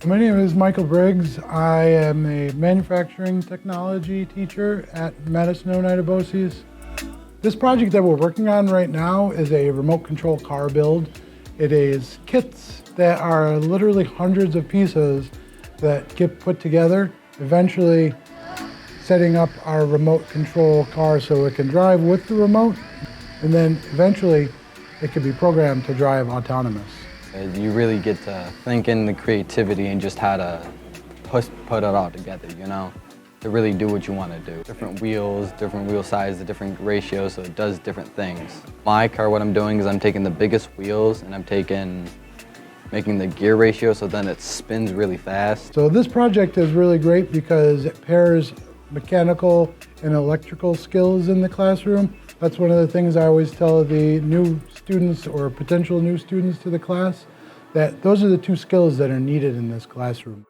My name is Michael Briggs. I am a manufacturing technology teacher at Madison-Oneida BOCES. This project that we're working on right now is a remote control car build. It is kits that are literally hundreds of pieces that get put together, eventually setting up our remote control car so it can drive with the remote, and then eventually it can be programmed to drive autonomous. You really get to think in the creativity and just how to put it all together, you know, to really do what you want to do. Different wheels, different wheel sizes, different ratios, so it does different things. My car, what I'm doing is I'm taking the biggest wheels and I'm making the gear ratio so then it spins really fast. So this project is really great because it pairs mechanical and electrical skills in the classroom. That's one of the things I always tell the new students or potential new students to the class, that those are the two skills that are needed in this classroom.